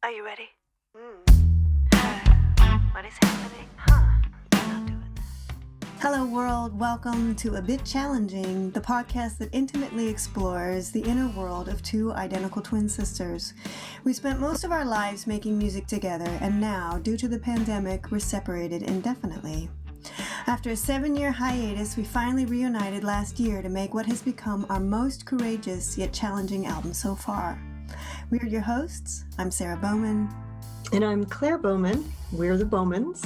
Are you ready? What is happening? You're not doing that. Hello world, welcome to A Bit Challenging, the podcast that intimately explores the inner world of two identical twin sisters. We spent most of our lives making music together, and now, due to the pandemic, we're separated indefinitely. After a 7-year hiatus, we finally reunited last year to make what has become our most courageous yet challenging album so far. We are your hosts. I'm Sarah Bowman. And I'm Claire Bowman. We're the Bowmans.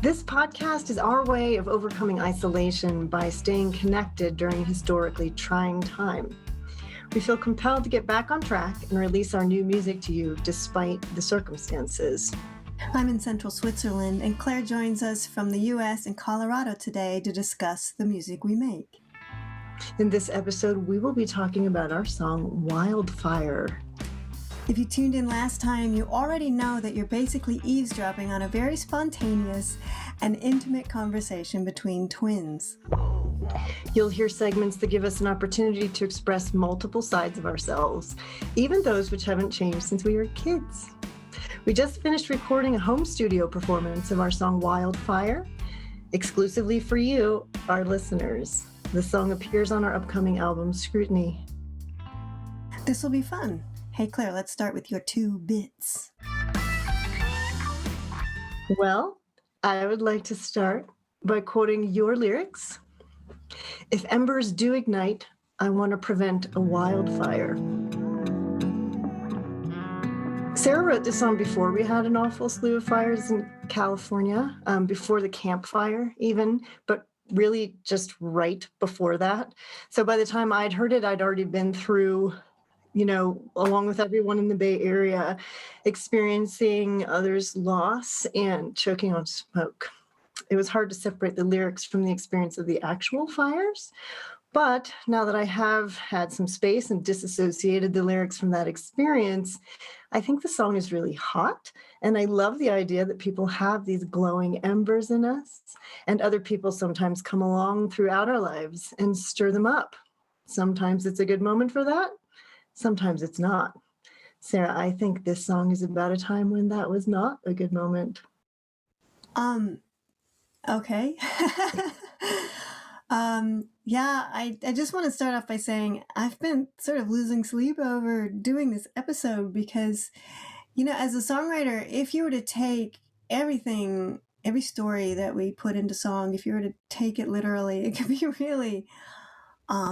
This podcast is our way of overcoming isolation by staying connected during a historically trying time. We feel compelled to get back on track and release our new music to you despite the circumstances. I'm in central Switzerland, and Claire joins us from the U.S. and Colorado today to discuss the music we make. In this episode, we will be talking about our song Wildfire. If you tuned in last time, you already know that you're basically eavesdropping on a very spontaneous and intimate conversation between twins. You'll hear segments that give us an opportunity to express multiple sides of ourselves, even those which haven't changed since we were kids. We just finished recording a home studio performance of our song Wildfire, exclusively for you, our listeners. The song appears on our upcoming album, Scrutiny. This will be fun. Hey Claire, let's start with your 2 bits. Well, I would like to start by quoting your lyrics. If embers do ignite, I want to prevent a wildfire. Sarah wrote this song before we had an awful slew of fires in California, before the campfire even, but really just right before that. So by the time I'd heard it, I'd already been through, along with everyone in the Bay Area, experiencing others' loss and choking on smoke. It was hard to separate the lyrics from the experience of the actual fires. But now that I have had some space and disassociated the lyrics from that experience, I think the song is really hot. And I love the idea that people have these glowing embers in us, and other people sometimes come along throughout our lives and stir them up. Sometimes it's a good moment for that. Sometimes it's not. Sarah, I think this song is about a time when that was not a good moment. Okay. I just want to start off by saying I've been sort of losing sleep over doing this episode because, as a songwriter, if you were to take everything, every story that we put into song, if you were to take it literally, it could be really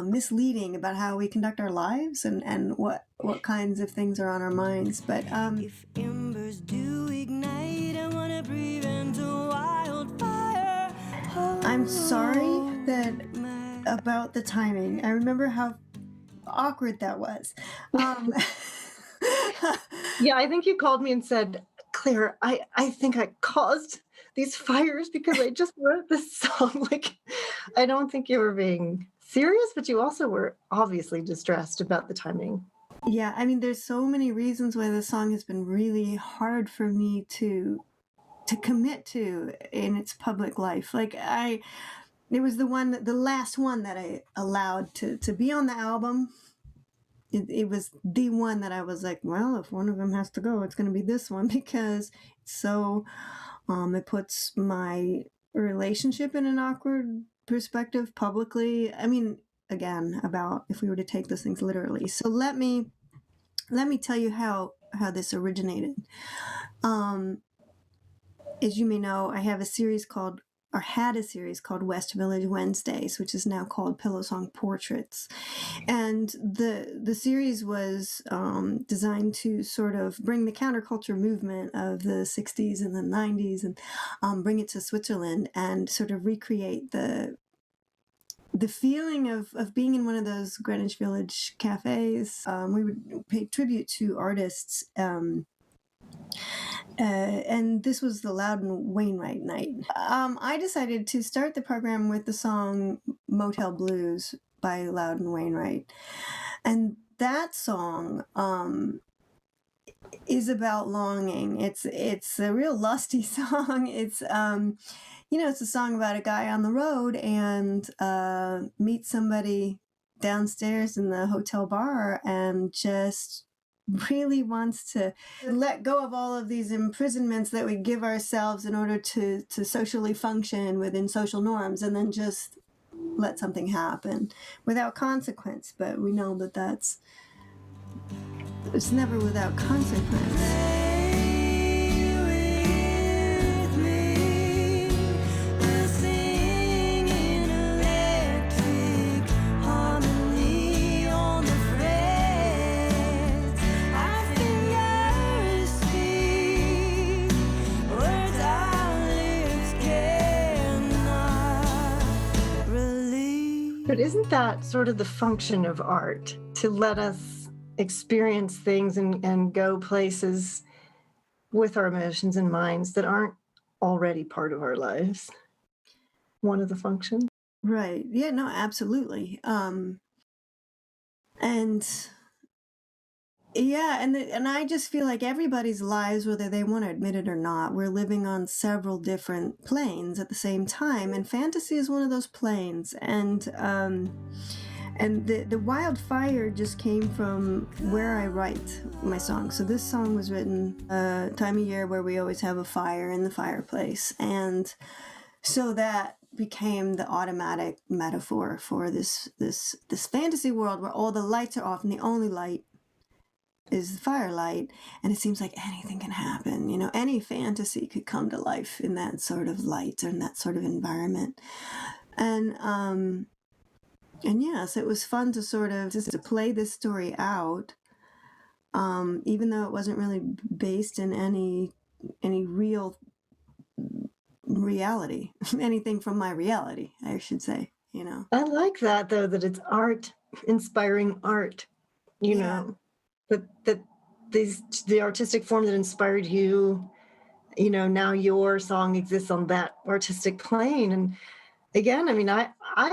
misleading about how we conduct our lives and what kinds of things are on our minds. But If embers do ignite, I want to prevent a wildfire. I'm sorry about the timing. I remember how awkward that was. Yeah, I think you called me and said, Claire, I think I caused these fires because I just wrote this song. I don't think you were being serious, but you also were obviously distressed about the timing. Yeah, I mean, there's so many reasons why the song has been really hard for me to commit to in its public life. It was the last one that I allowed to be on the album. It was the one that I was like, well, if one of them has to go, it's going to be this one because it's so, it puts my relationship in an awkward perspective publicly. I mean, again, about if we were to take those things literally. So let me tell you how this originated. As you may know, I have had a series called West Village Wednesdays, which is now called Pillow Song Portraits. And the series was designed to sort of bring the counterculture movement of the 60s and the 90s and bring it to Switzerland and sort of recreate the feeling of being in one of those Greenwich Village cafes. We would pay tribute to artists. And this was the Loudon Wainwright night. I decided to start the program with the song Motel Blues by Loudon Wainwright. And that song is about longing. It's a real lusty song. It's it's a song about a guy on the road and meets somebody downstairs in the hotel bar and just really wants to let go of all of these imprisonments that we give ourselves in order to socially function within social norms, and then just let something happen without consequence. But we know that it's never without consequence. But isn't that sort of the function of art, to let us experience things and go places with our emotions and minds that aren't already part of our lives? One of the functions. Right. Yeah, no, absolutely. And yeah, and I just feel like everybody's lives, whether they want to admit it or not, we're living on several different planes at the same time, and fantasy is one of those planes. And the Wildfire just came from where I write my songs. So this song was written time of year where we always have a fire in the fireplace, and so that became the automatic metaphor for this fantasy world where all the lights are off and the only light is the firelight, and it seems like anything can happen. Any fantasy could come to life in that sort of light or in that sort of environment. And yes, it was fun to sort of just to play this story out, even though it wasn't really based in any real reality, anything from my reality, I should say. I like that, though, that it's art, inspiring art, that the artistic form that inspired you, now your song exists on that artistic plane. And again, I mean, I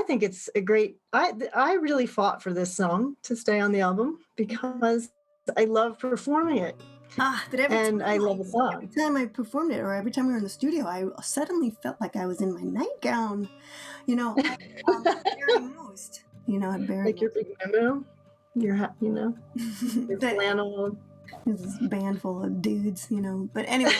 think it's a great, I really fought for this song to stay on the album because I love performing it. And I love the song. Every time I performed it, or every time we were in the studio, I suddenly felt like I was in my nightgown, at Barry Most, at Barry like your big memo, your your that flannel. this band full of dudes, but anyway.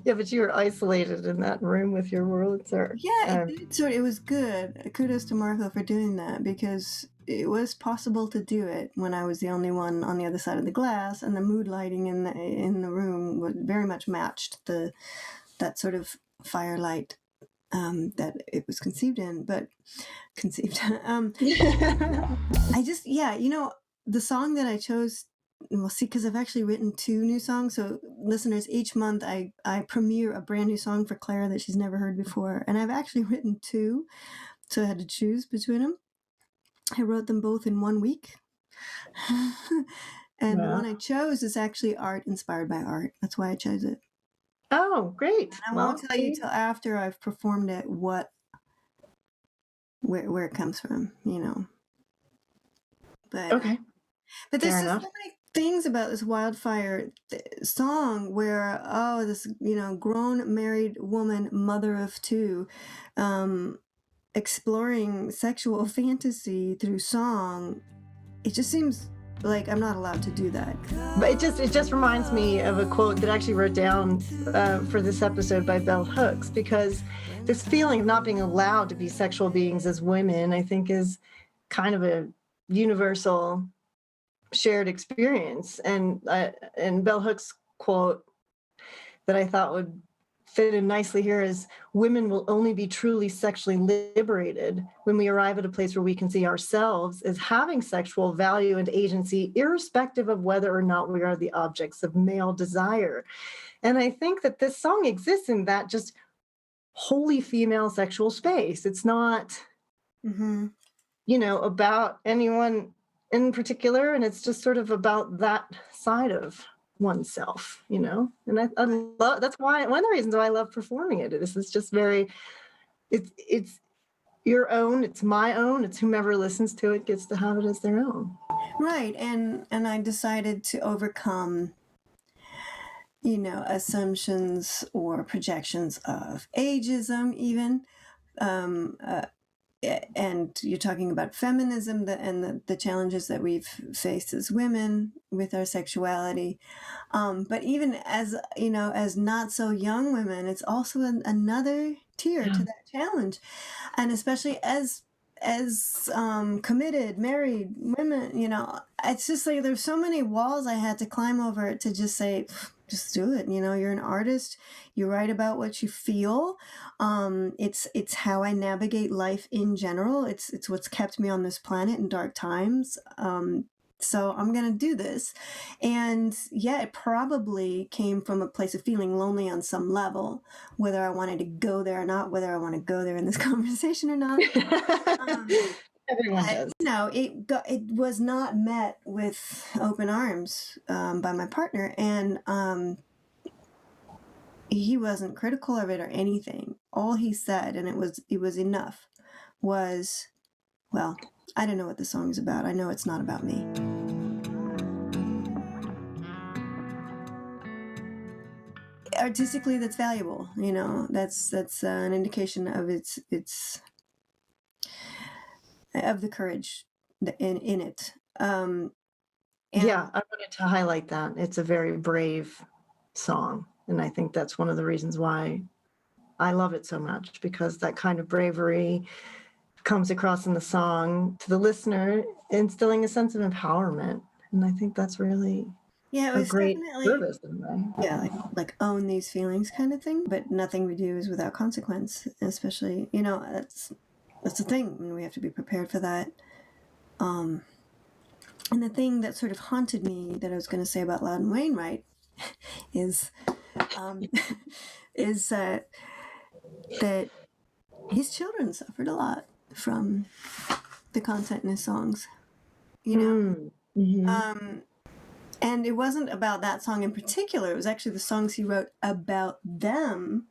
Yeah, but you were isolated in that room with your Wurlitzer. Yeah, it was good. Kudos to Marco for doing that, because it was possible to do it when I was the only one on the other side of the glass, and the mood lighting in the room was very much matched that sort of firelight that it was conceived in. But I just, the song that I chose. Well, see, because I've actually written 2 new songs. So listeners, each month I premiere a brand new song for Clara that she's never heard before. And I've actually written 2. So I had to choose between them. I wrote them both in 1 week. And the one I chose is actually art inspired by art. That's why I chose it. Oh, great. And I won't tell you till after I've performed it where it comes from, But okay. But there's just so many things about this Wildfire song where, this, grown married woman, mother of 2, exploring sexual fantasy through song. It just seems like I'm not allowed to do that. But it just reminds me of a quote that I actually wrote down for this episode by Bell Hooks, because this feeling of not being allowed to be sexual beings as women, I think, is kind of a universal shared experience. And Bell Hooks' quote that I thought would fit in nicely here is, women will only be truly sexually liberated when we arrive at a place where we can see ourselves as having sexual value and agency, irrespective of whether or not we are the objects of male desire. And I think that this song exists in that just wholly female sexual space. It's not, about anyone in particular, and it's just sort of about that side of oneself, and I love, that's why one of the reasons why I love performing it. This is just very, it's your own, it's my own, it's whomever listens to it gets to have it as their own. Right. And I decided to overcome assumptions or projections of ageism, even and you're talking about feminism and the challenges that we've faced as women with our sexuality. But even as, as not so young women, it's also another tier to that challenge. And especially as committed, married women, it's just like there's so many walls I had to climb over to just say, just do it. You're an artist. You write about what you feel. It's how I navigate life in general. It's what's kept me on this planet in dark times. So I'm going to do this. And yeah, it probably came from a place of feeling lonely on some level, whether I wanted to go there or not, whether I want to go there in this conversation or not. Everyone does. It was not met with open arms by my partner. And he wasn't critical of it or anything. All he said, and it was enough, was, well, I don't know what the song is about. I know it's not about me. Artistically, that's valuable. That's an indication of its of the courage in it. Yeah, I wanted to highlight that. It's a very brave song. And I think that's one of the reasons why I love it so much, because that kind of bravery comes across in the song to the listener, instilling a sense of empowerment. And I think that's really it a was great definitely service in a way. Yeah, like own these feelings kind of thing. But nothing we do is without consequence, especially, that's the thing. I mean, we have to be prepared for that. And the thing that sort of haunted me that I was going to say about Loudon Wainwright is that his children suffered a lot from the content in his songs, Mm-hmm. And it wasn't about that song in particular. It was actually the songs he wrote about them.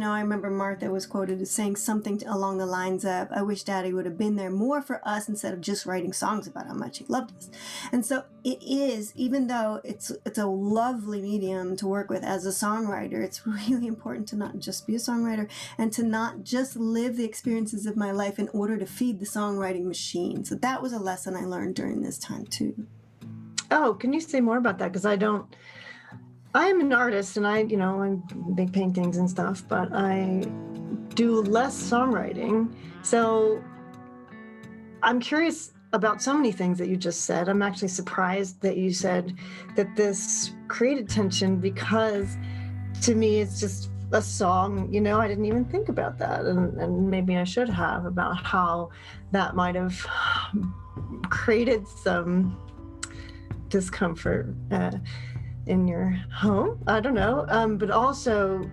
I remember Martha was quoted as saying something along the lines of, "I wish Daddy would have been there more for us instead of just writing songs about how much he loved us." And so it is, even though it's a lovely medium to work with as a songwriter, it's really important to not just be a songwriter and to not just live the experiences of my life in order to feed the songwriting machine. So that was a lesson I learned during this time too. Oh, can you say more about that? Because I am an artist and I make paintings and stuff, but I do less songwriting. So I'm curious about so many things that you just said. I'm actually surprised that you said that this created tension, because to me, it's just a song. I didn't even think about that. And maybe I should have, about how that might have created some discomfort in your home. I don't know. But also,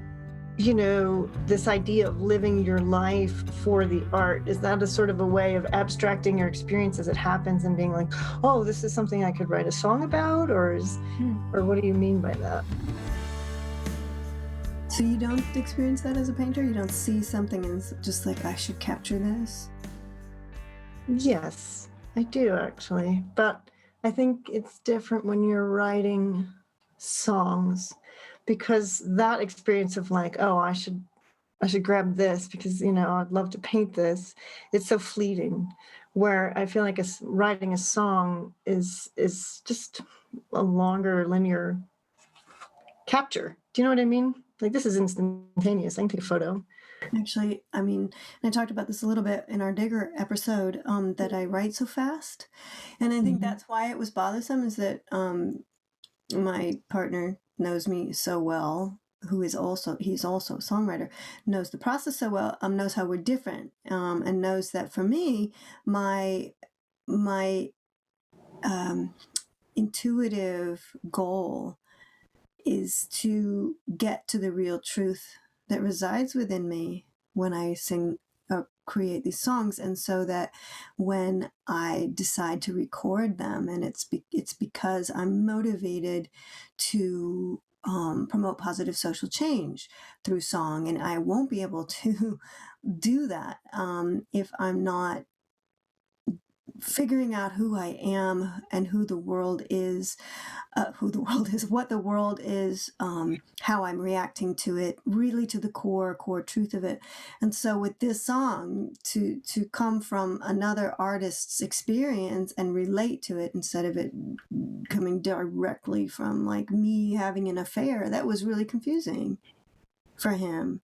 this idea of living your life for the art, is that a sort of a way of abstracting your experience as it happens and being like, oh, this is something I could write a song about? Or what do you mean by that? So you don't experience that as a painter? You don't see something and it's just like, I should capture this? Yes, I do actually. But I think it's different when you're writing songs, because that experience of like, oh, I should grab this because I'd love to paint this, it's so fleeting. Where I feel like writing a song is just a longer linear capture. Do you know what I mean? Like, this is instantaneous. I can take a photo. Actually, I mean, I talked about this a little bit in our Digger episode, that I write so fast. And I think that's why it was bothersome, is that my partner knows me so well, he's also a songwriter, knows the process so well, knows how we're different, and knows that for me, my intuitive goal is to get to the real truth that resides within me when I sing or create these songs. And so that when I decide to record them, and it's because I'm motivated to promote positive social change through song, and I won't be able to do that if I'm not figuring out who I am and who the world is, what the world is, how I'm reacting to it, really to the core truth of it. And so with this song, to come from another artist's experience and relate to it instead of it coming directly from like me having an affair, that was really confusing for him.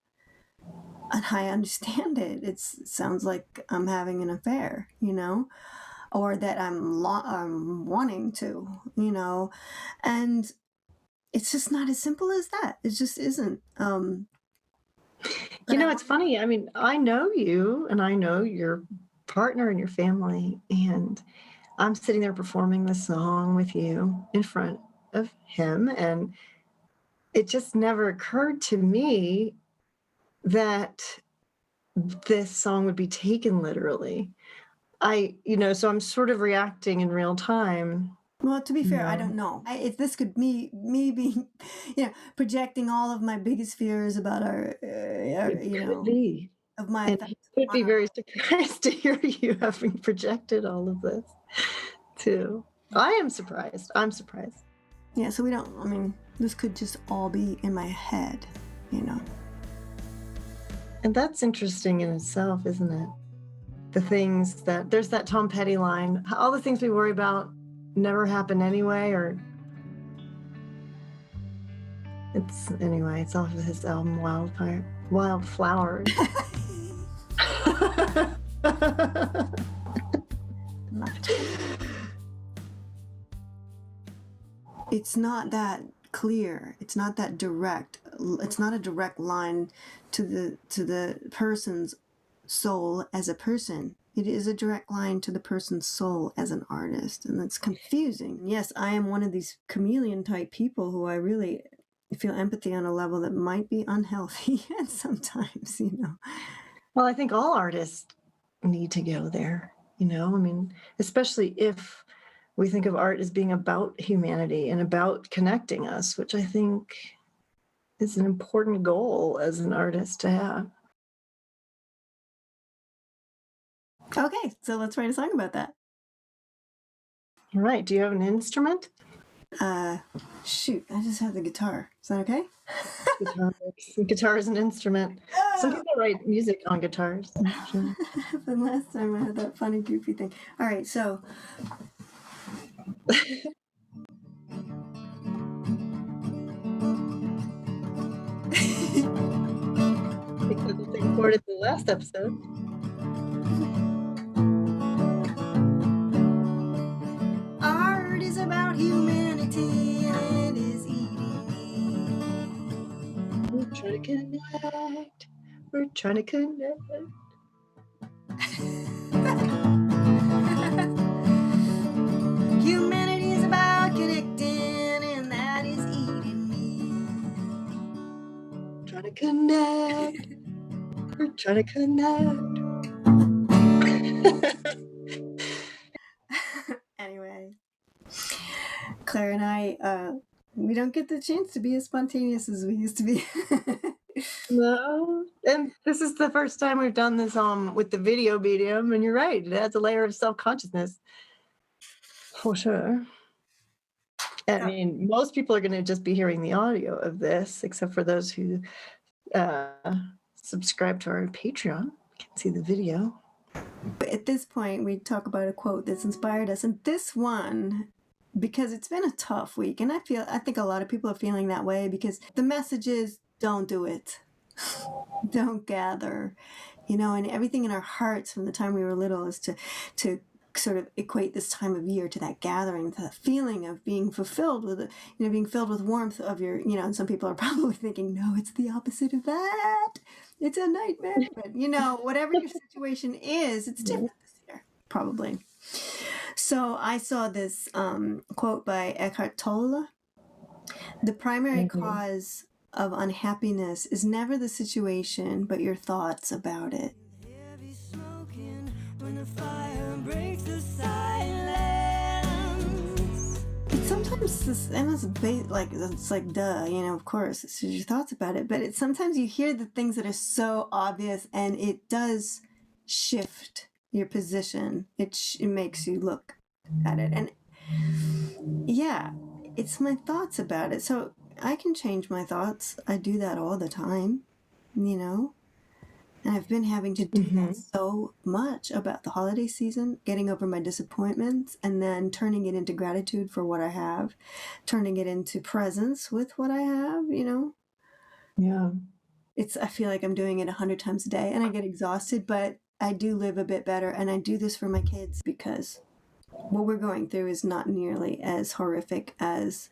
And I understand it. It sounds like I'm having an affair, or that I'm wanting to, and it's just not as simple as that. It just isn't. It's funny. I mean, I know you and I know your partner and your family, and I'm sitting there performing the song with you in front of him, and it just never occurred to me that this song would be taken literally. So I'm sort of reacting in real time. Well, to be fair, I don't know. If this could me being, projecting all of my biggest fears about our Could be. of my And he could be very surprised to hear you having projected all of this too. I am surprised. I'm surprised. Yeah, so this could just all be in my head, And that's interesting in itself, isn't it? There's that Tom Petty line, all the things we worry about never happen anyway, or it's off of his album Wildflower. It's not that clear. It's not that direct. It's not a direct line to the person's soul as a person. It is a direct line to the person's soul as an artist, and that's confusing. Yes, I am one of these chameleon type people who I really feel empathy on a level that might be unhealthy and sometimes, Well, I think all artists need to go there, especially if we think of art as being about humanity and about connecting us, which I think is an important goal as an artist to have. Okay, so let's write a song about that. All right. Do you have an instrument? Shoot, I just have the guitar. Is that okay? Guitar is an instrument. Some people write music on guitars. The last time I had that funny goofy thing. All right, so Because it's recorded the last episode. art is about humanity and it is eating me. We're trying to connect. We're trying to connect. Humanity is about connecting and that is eating me. Trying to connect. We're trying to connect. Anyway, Claire and I, we don't get the chance to be as spontaneous as we used to be. No, and this is the first time we've done this with the video medium, and you're right, it adds a layer of self-consciousness for sure. I mean, most people are going to just be hearing the audio of this, except for those who subscribe to our Patreon. You can see the video. But at this point, we talk about a quote that's inspired us, and this one, because it's been a tough week, and I think a lot of people are feeling that way because the message is, don't do it. Don't gather. And everything in our hearts from the time we were little is to sort of equate this time of year to that gathering, to the feeling of being fulfilled with, being filled with warmth of your, and some people are probably thinking, no, it's the opposite of that. It's a nightmare. But, whatever your situation is, it's different this year, probably. So I saw this quote by Eckhart Tolle. The primary cause of unhappiness is never the situation, but your thoughts about it. Heavy smoking when the fire breaks the silence. Sometimes it's like duh, of course, it's just your thoughts about it. But sometimes you hear the things that are so obvious, and it does shift your position. It makes you look at it. And yeah, it's my thoughts about it. So I can change my thoughts. I do that all the time, you know? And I've been having to do that so much about the holiday season, getting over my disappointments and then turning it into gratitude for what I have, turning it into presence with what I have, you know? Yeah. I feel like I'm doing it 100 times a day and I get exhausted, but I do live a bit better. And I do this for my kids because what we're going through is not nearly as horrific as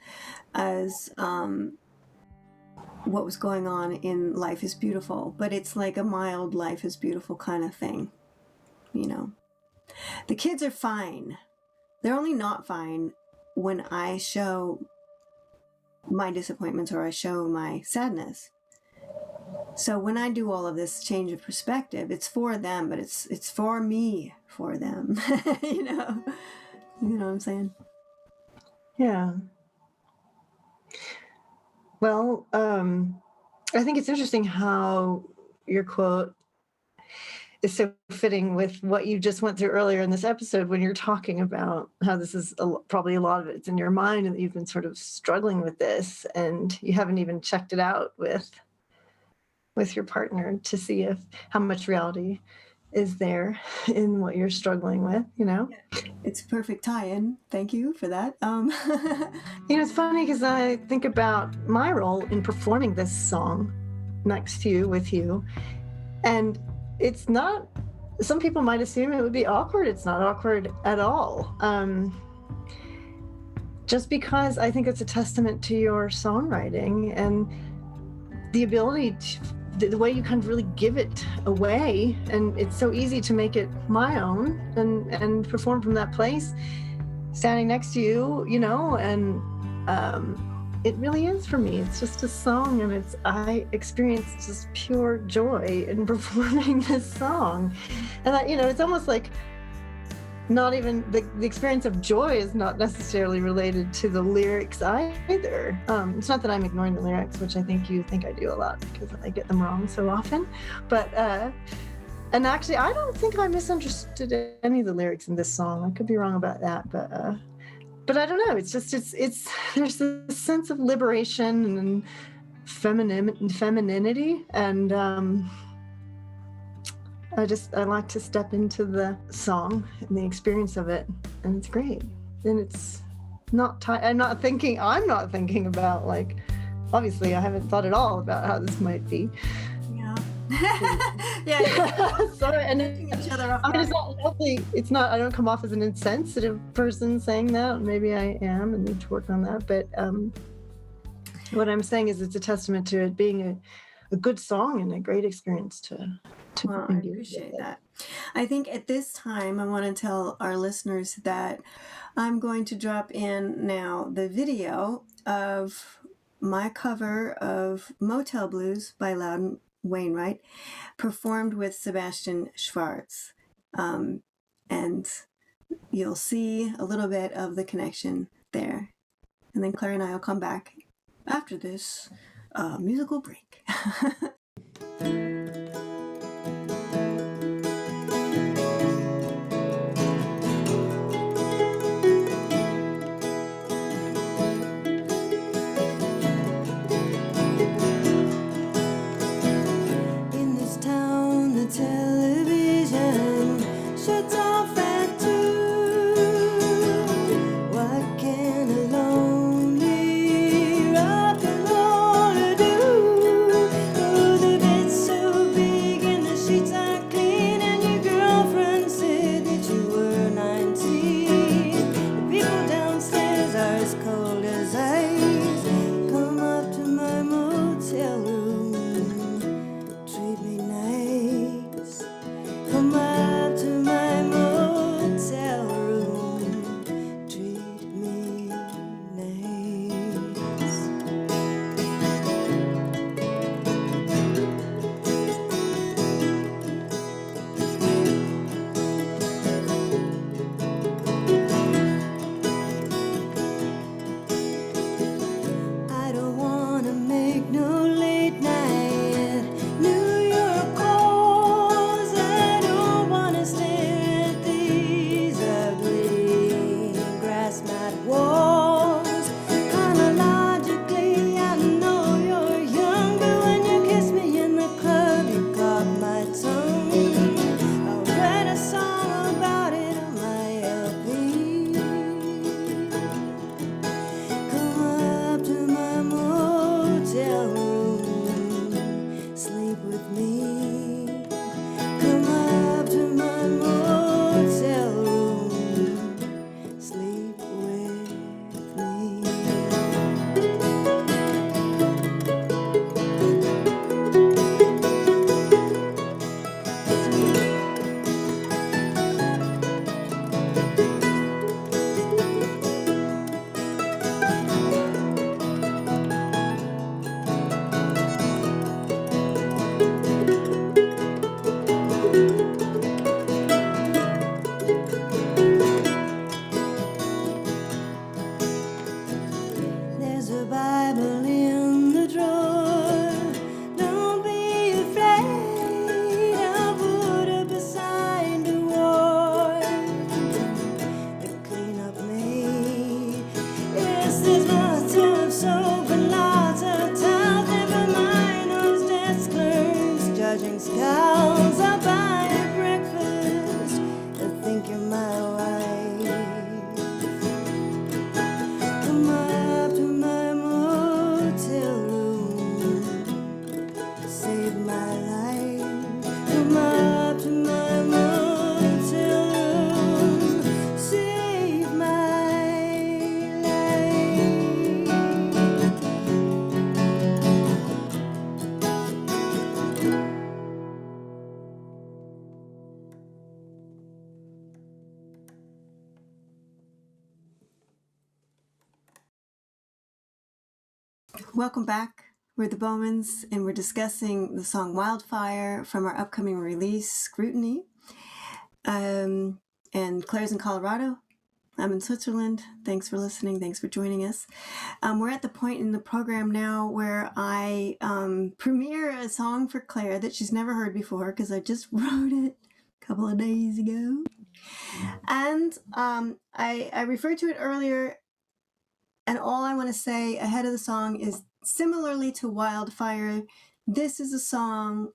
what was going on in Life is Beautiful, but it's like a mild Life is Beautiful kind of thing, you know. The kids are fine. They're only not fine when I show my disappointments or I show my sadness. So when I do all of this change of perspective, it's for them, but it's for me, for them. You know what I'm saying? Yeah. Well, I think it's interesting how your quote is so fitting with what you just went through earlier in this episode when you're talking about how this is probably a lot of it's in your mind and that you've been sort of struggling with this and you haven't even checked it out with your partner to see if how much reality is there in what you're struggling with, you know? It's perfect tie-in. Thank you for that. You know, it's funny because I think about my role in performing this song next to you, with you, and it's not, some people might assume it would be awkward. It's not awkward at all. Just because I think it's a testament to your songwriting and the ability to, the way you kind of really give it away, and it's so easy to make it my own and perform from that place, standing next to you, you know, and it really is for me. It's just a song, and I experience just pure joy in performing this song, and you know, it's almost like not even the experience of joy is not necessarily related to the lyrics either. It's not that I'm ignoring the lyrics, which I think you think I do a lot because I get them wrong so often. But and actually, I don't think I misunderstood any of the lyrics in this song. I could be wrong about that, but I don't know. It's just it's there's this sense of liberation and femininity, and I like to step into the song and the experience of it, and it's great. And it's not I'm not thinking about, like, obviously I haven't thought at all about how this might be. Yeah. Yeah. Sorry, and Each other off. I mean, it's not lovely. It's not. I don't come off as an insensitive person saying that. Maybe I am and need to work on that. But what I'm saying is, it's a testament to it being a good song and a great experience to. Well, I appreciate that. I think at this time, I want to tell our listeners that I'm going to drop in now the video of my cover of Motel Blues by Loudon Wainwright, performed with Sebastian Schwartz. And you'll see a little bit of the connection there. And then Claire and I will come back after this musical break. Television shuts off at 2. What can a lonely rock and roller do? Oh, the bed's so is my tub of soap and lots of towels. Never mind those desk clerks judging scowls. I'll buy you breakfast. I think you're my wife. Come up to my motel room. Save my life. Come up to my motel room. Save my life. Welcome back. We're the Bowmans, and we're discussing the song Wildfire from our upcoming release, Scrutiny. And Claire's in Colorado. I'm in Switzerland. Thanks for listening. Thanks for joining us. We're at the point in the program now where I premiere a song for Claire that she's never heard before because I just wrote it a couple of days ago. And I referred to it earlier, and all I want to say ahead of the song is similarly to Wildfire, this is a song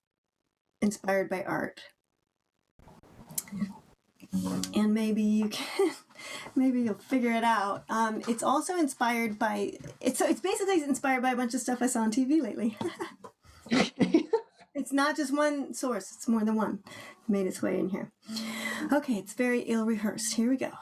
inspired by art. And maybe you can, maybe you'll figure it out. It's also inspired by, it's basically inspired by a bunch of stuff I saw on TV lately. It's not just one source, it's more than one. It made its way in here. Okay, it's very ill-rehearsed. Here we go.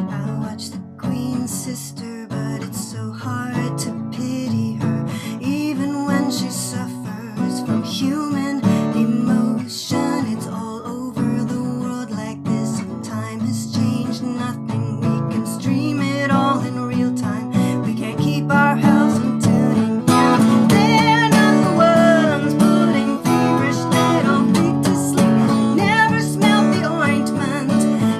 I watch the Queen's sister, but it's so hard to pity her, even when she suffers from human emotion. It's all over the world like this. Time has changed nothing. We can stream it all in real time. We can't keep our house from tuning in. They're not the ones putting feverish little feet to sleep. Never smelled the ointment,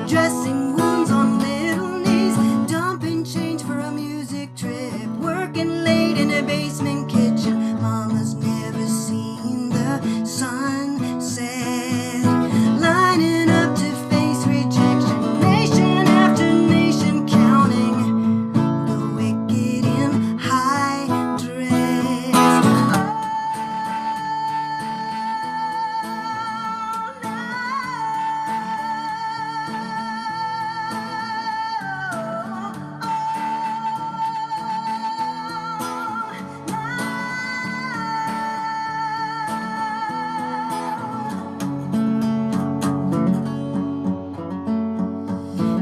dressing wounds on little knees, dumping change for a music trip, working late in a basement kitchen. Mama's never seen the sunset, lining up to face rejection, nation after nation counting the wicked in high dress.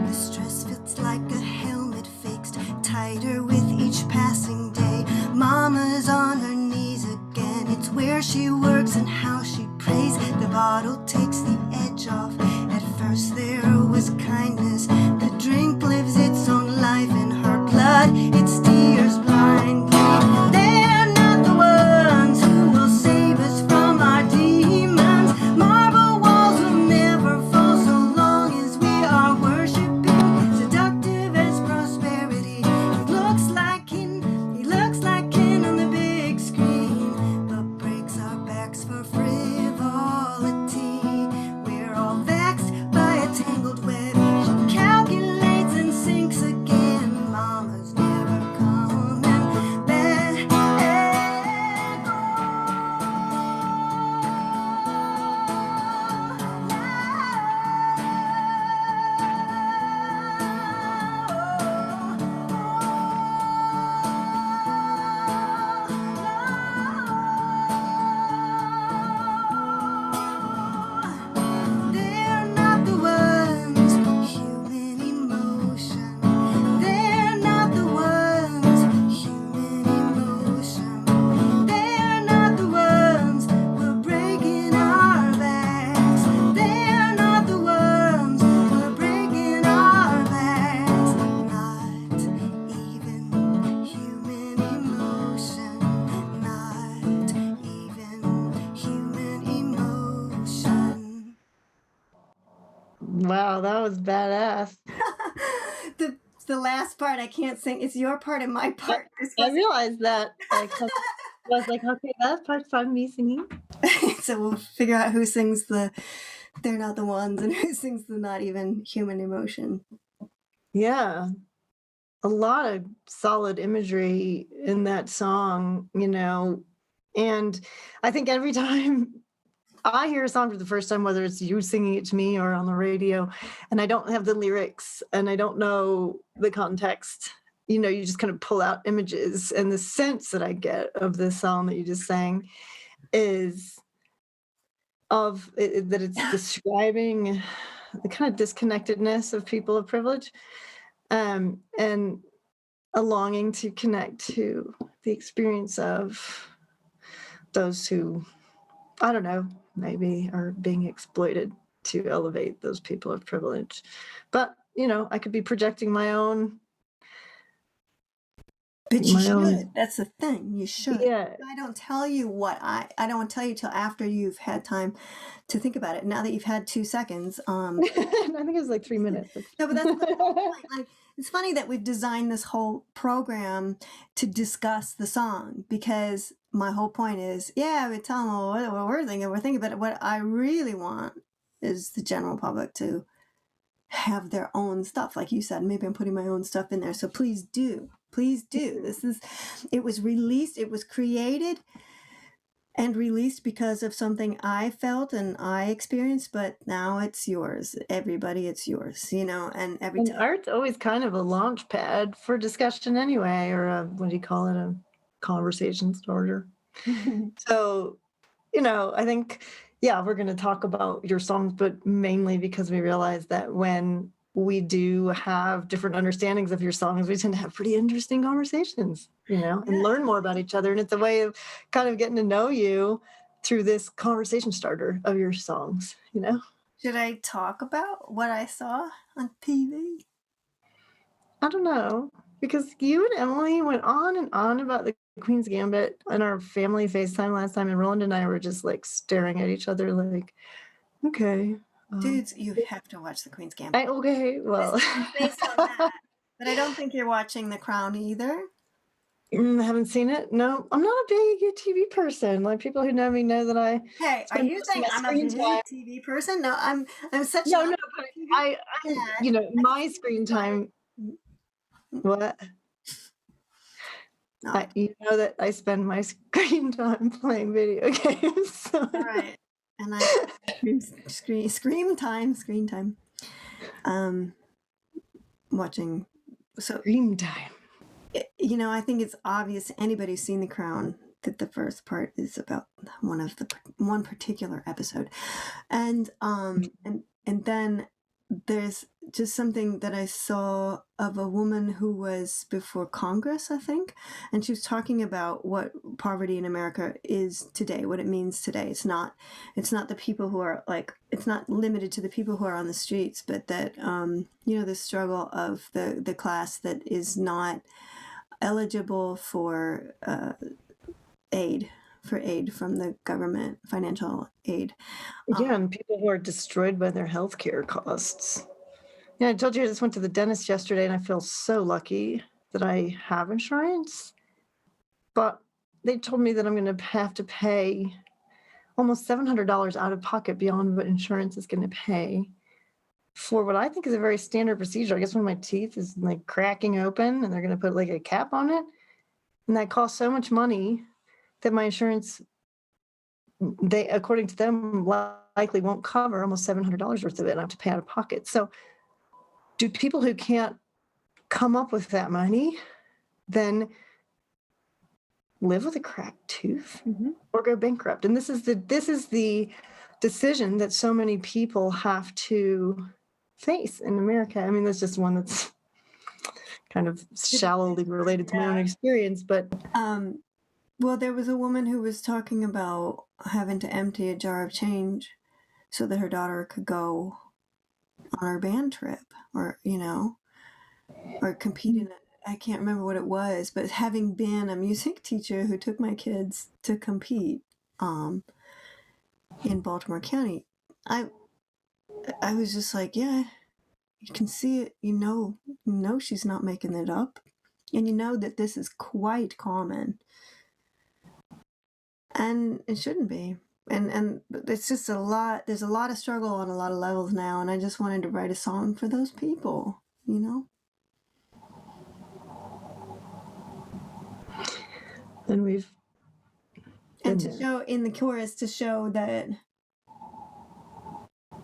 The stress fits like a helmet fixed tighter with each passing day. Mama's on her knees again. It's where she works and how she prays. The bottle takes the edge off. At first there was kindness. The drink lives its own life in her blood. It steers blindly. They're not the ones who will save us from our demons. Marble walls will never fall so long as we are worshiping. Seductive as prosperity. He looks like Ken on the big screen, but breaks our backs for frivolity. We're all vexed by a tangled web. She calculates and sinks again. Mama's never coming back. They're not the ones, human emotion. They're not the ones, human emotion. They're not the ones who are breaking our backs. They're not the ones who are breaking our backs. Not even human emotion. Not even human emotion. Wow, that was badass. The It's the last part. I can't sing. It's your part and my part. I realized that. I was like, okay, that part's fine, me singing. So we'll figure out who sings the "They're Not the Ones" and who sings the "Not Even Human Emotion." Yeah. A lot of solid imagery in that song, and I think every time I hear a song for the first time, whether it's you singing it to me or on the radio, and I don't have the lyrics and I don't know the context, you just kind of pull out images. And the sense that I get of this song that you just sang is that it's describing the kind of disconnectedness of people of privilege, and a longing to connect to the experience of those who, I don't know, maybe are being exploited to elevate those people of privilege. But, I could be projecting my own. But you should. That's the thing. You should. Yeah. I don't tell you I don't tell you till after you've had time to think about it. Now that you've had 2 seconds. I think it was like 3 minutes. No, but that's the whole point. Like, it's funny that we've designed this whole program to discuss the song, because my whole point is, yeah, we tell them what we're thinking, but what I really want is the general public to have their own stuff. Like you said, maybe I'm putting my own stuff in there. So please do. It was released, it was created and released because of something I felt and I experienced, but now it's yours. Everybody, it's yours, and every And time. art's always kind of a launch pad for discussion anyway, or what do you call it? A conversation starter. So, I think, we're going to talk about your songs, but mainly because we realize that when we do have different understandings of your songs, we tend to have pretty interesting conversations, and learn more about each other. And it's a way of kind of getting to know you through this conversation starter of your songs, Should I talk about what I saw on TV? I don't know, because you and Emily went on and on about the Queen's Gambit on our family FaceTime last time, and Roland and I were just like staring at each other like, okay. Dudes, you have to watch The Queen's Gambit. Okay, well. Based on that. But I don't think you're watching The Crown either. I haven't seen it. No, I'm not a big TV person. Like, people who know me know that I. Hey, are you saying I'm a big TV person? No, I'm such. No, but I my screen time. What? No. You know that I spend my screen time playing video games. So. All right, and I screen time. Watching. So screen time. I think it's obvious to anybody who's seen The Crown that the first part is about one particular episode, and then there's just something that I saw of a woman who was before Congress, I think, and she was talking about what poverty in America is today, what it means today. It's not the people who are it's not limited to the people who are on the streets, but that the struggle of the class that is not eligible for aid from the government, financial aid. And people who are destroyed by their healthcare costs. Yeah, I told you I just went to the dentist yesterday, and I feel so lucky that I have insurance. But they told me that I'm going to have to pay almost $700 out of pocket beyond what insurance is going to pay for what I think is a very standard procedure. I guess when my teeth is like cracking open and they're going to put like a cap on it, and that costs so much money that my insurance, they, according to them, likely won't cover almost $700 worth of it, and I have to pay out of pocket. So do people who can't come up with that money then live with a cracked tooth or go bankrupt? And this is the decision that so many people have to face in America. I mean, that's just one that's kind of shallowly related to my own experience, but well, there was a woman who was talking about having to empty a jar of change so that her daughter could go on her band trip, or or compete in it. I can't remember what it was, but having been a music teacher who took my kids to compete in Baltimore County, I was just like, yeah, You can see it, you know she's not making it up. And you know that this is quite common. And it shouldn't be. And it's just there's a lot of struggle on a lot of levels now, and I just wanted to write a song for those people, you know? And we've And been to there. show in the chorus, to show that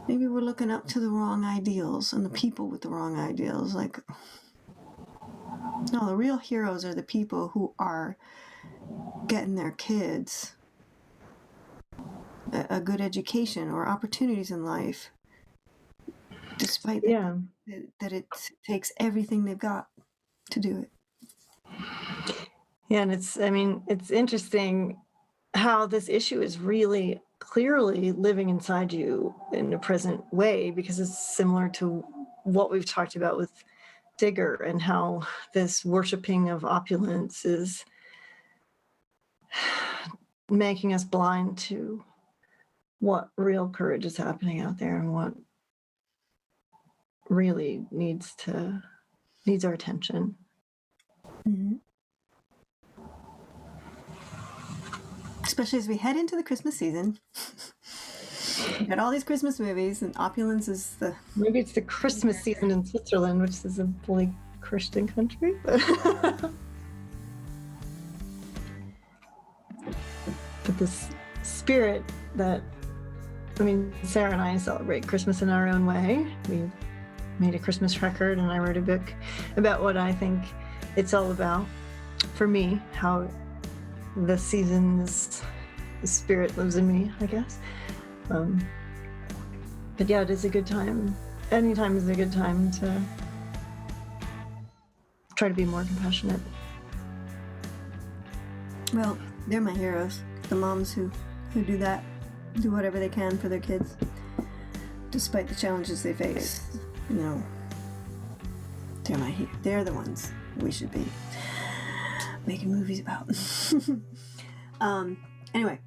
maybe we're looking up to the wrong ideals and the people with the wrong ideals. Like, no, the real heroes are the people who are getting their kids a good education or opportunities in life, despite Yeah. that it takes everything they've got to do it. Yeah, and it's interesting how this issue is really clearly living inside you in a present way, because it's similar to what we've talked about with Digger and how this worshiping of opulence is making us blind to what real courage is happening out there and what really needs our attention. Mm-hmm. Especially as we head into the Christmas season. We've got all these Christmas movies, and opulence is the... Maybe it's the Christmas season in Switzerland, which is a fully Christian country. But this spirit that, Sarah and I celebrate Christmas in our own way. We made a Christmas record, and I wrote a book about what I think it's all about for me, how the seasons, the spirit lives in me, I guess. But yeah, it is a good time. Anytime is a good time to try to be more compassionate. Well, they're my heroes. The moms who do that, do whatever they can for their kids, despite the challenges they face. They're the ones we should be making movies about. Anyway,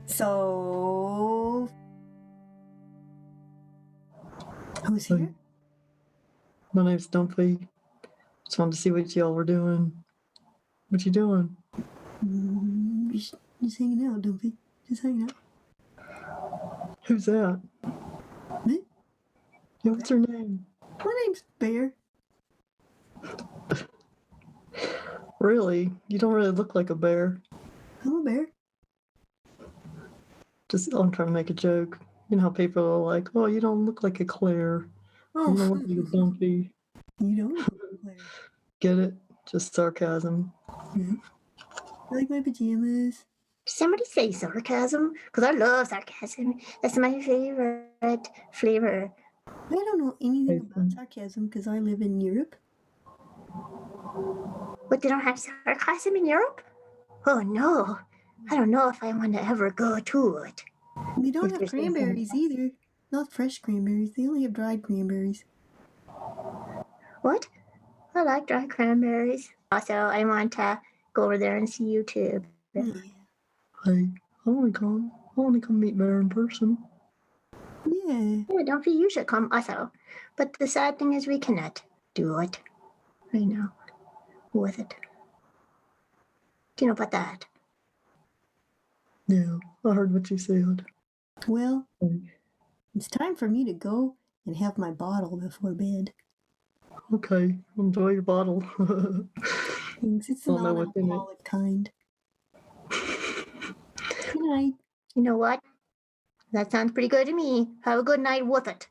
so who's here? My name's Dumpy. Just wanted to see what y'all were doing. What you doing? Just hanging out, Dumpy. Just hanging out. Who's that? Me? Yeah, what's her name? My name's Bear. Really? You don't really look like a bear. I'm a bear. I'm trying to make a joke. You know how people are like, "Oh, you don't look like a Claire. Oh, You don't look like a Dumpy." you don't look like a Claire. Get it? Just sarcasm. Mm-hmm. I like my pajamas. Somebody say sarcasm, because I love sarcasm. That's my favorite flavor. I don't know anything about sarcasm because I live in Europe. But they don't have sarcasm in Europe? Oh no, I don't know if I want to ever go to it. They don't have If there's cranberries either. Not fresh cranberries. They only have dried cranberries. What? I like dry cranberries. Also, I want to go over there and see you too. Yeah. Hey, I want to come meet Bear in person. Yeah. Oh, don't you should come also. But the sad thing is we cannot do it right now with it. Do you know about that? Yeah, I heard what you said. Well, Hey, it's time for me to go and have my bottle before bed. okay, enjoy your bottle. Thanks. It's the Don't know what's in it. non-alcoholic kind. Good night. You know what? That sounds pretty good to me. Have a good night with it.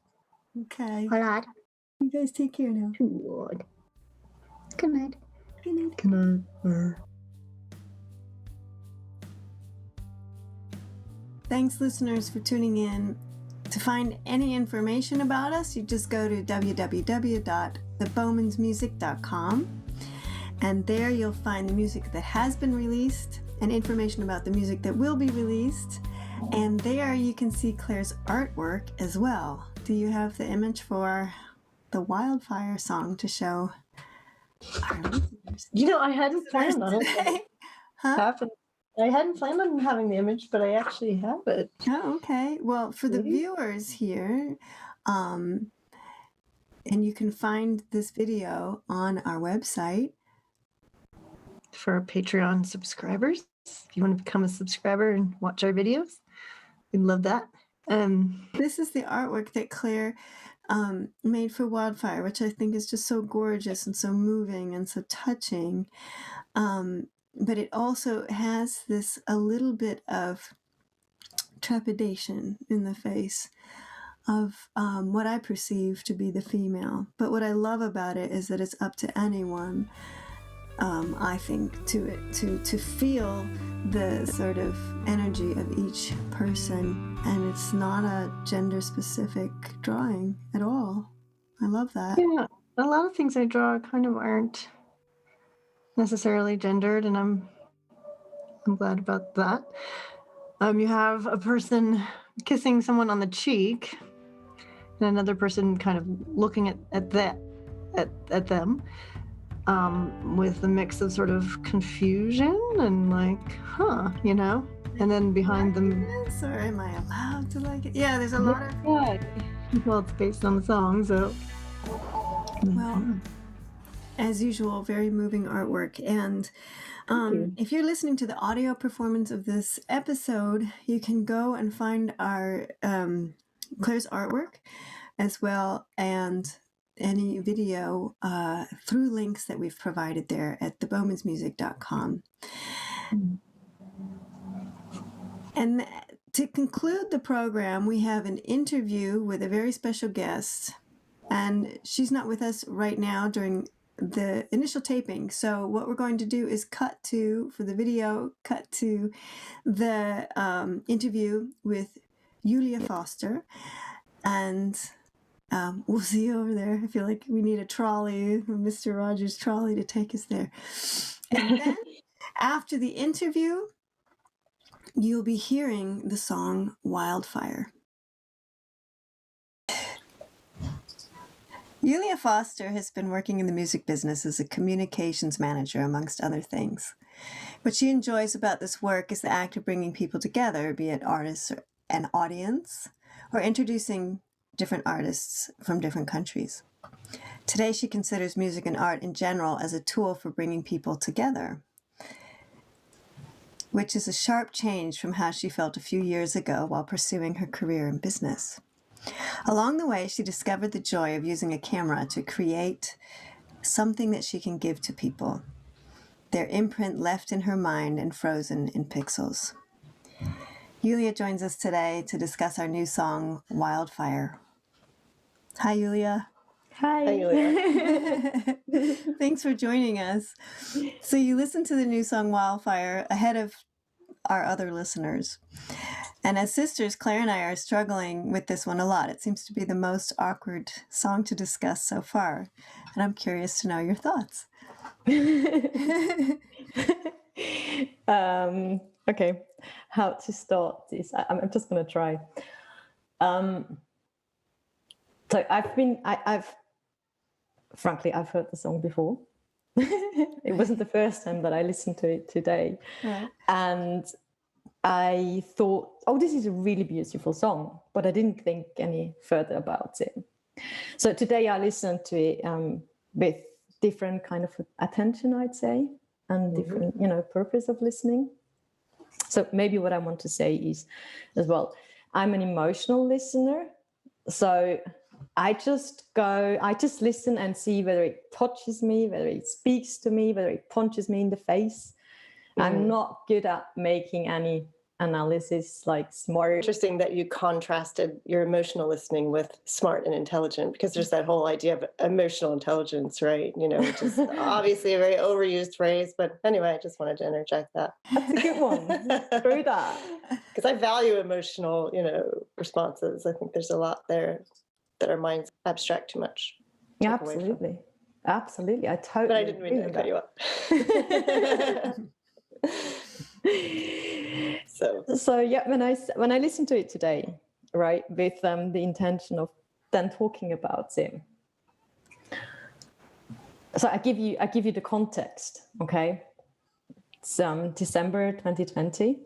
Okay. All right. You guys take care now. Good. Good night. Good night. Good night, Bear. Thanks, listeners, for tuning in. To find any information about us, you just go to www.thebowmansmusic.com, and there you'll find the music that has been released and information about the music that will be released. And there you can see Claire's artwork as well. Do you have the image for the Wildfire song to show our listeners? You know, I hadn't planned on it. Huh? I hadn't planned on having the image, but I actually have it. Oh, okay. Well, for the See? viewers here, And you can find this video on our website. For our Patreon subscribers, if you want to become a subscriber and watch our videos, we'd love that. This is the artwork that Claire made for Wildfire, which I think is just so gorgeous and so moving and so touching. But it also has this a little bit of trepidation in the face of what I perceive to be the female. But what I love about it is that it's up to anyone, I think, to feel the sort of energy of each person, and it's not a gender-specific drawing at all. I love that. Yeah, a lot of things I draw kind of aren't necessarily gendered, and I'm glad about that. You have a person kissing someone on the cheek, and another person kind of looking at them, with a mix of sort of confusion and like, you know. And then behind them, Or am I allowed to like it? Yeah, there's a lot of. yeah. Well, it's based on the song, so. Well, as usual, very moving artwork. And if you're listening to the audio performance of this episode, you can go and find our Claire's artwork as well, and any video through links that we've provided there at thebowmansmusic.com. And to conclude the program, we have an interview with a very special guest, and she's not with us right now during the initial taping. So what we're going to do is cut to the interview with Julia Foster, and we'll see you over there. I feel like we need a trolley, Mr. Rogers' trolley, to take us there. And then after the interview, you'll be hearing the song Wildfire. Julia Foster has been working in the music business as a communications manager, amongst other things. What she enjoys about this work is the act of bringing people together, be it artists or an audience, or introducing different artists from different countries. Today, she considers music and art in general as a tool for bringing people together, which is a sharp change from how she felt a few years ago while pursuing her career in business. Along the way, she discovered the joy of using a camera to create something that she can give to people, their imprint left in her mind and frozen in pixels. Julia joins us today to discuss our new song, Wildfire. Hi, Julia. Hi. Hi, Julia. Thanks for joining us. So you listened to the new song, Wildfire, ahead of our other listeners. And as sisters, Claire and I are struggling with this one a lot. It seems to be the most awkward song to discuss so far. And I'm curious to know your thoughts. Okay, how to start this? I'm just going to try. So frankly, I've heard the song before. It wasn't the first time that I listened to it today. Right. And I thought, oh, this is a really beautiful song, but I didn't think any further about it. So today I listened to it with different kind of attention, I'd say, and different, purpose of listening. So maybe what I want to say is, as well, I'm an emotional listener. So I just listen and see whether it touches me, whether it speaks to me, whether it punches me in the face. I'm not good at making any analysis like smart. Interesting that you contrasted your emotional listening with smart and intelligent, because there's that whole idea of emotional intelligence, right? Which is obviously a very overused phrase. But anyway, I just wanted to interject that. That's a good one. Through that. Because I value emotional, responses. I think there's a lot there that our minds abstract too much. Yeah, absolutely. Absolutely. I totally. But I didn't mean to cut you up. So yeah, when I listened to it today, right, with the intention of then talking about it. So I give you the context, okay? It's December 2020.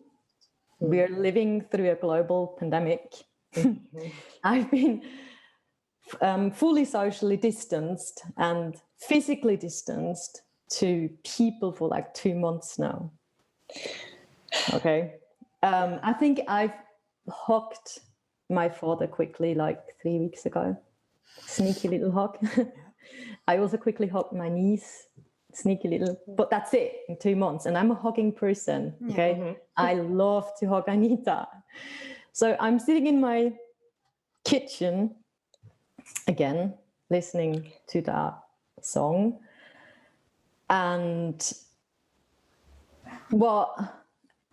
We're living through a global pandemic. I've been fully socially distanced and physically distanced to people for like 2 months now. Okay. I think I've hugged my father quickly like 3 weeks ago. Sneaky little hug. I also quickly hugged my niece. Sneaky little, but that's it in 2 months. And I'm a hugging person. Okay. Mm-hmm. I love to hug Anita. So I'm sitting in my kitchen again, listening to that song. And well,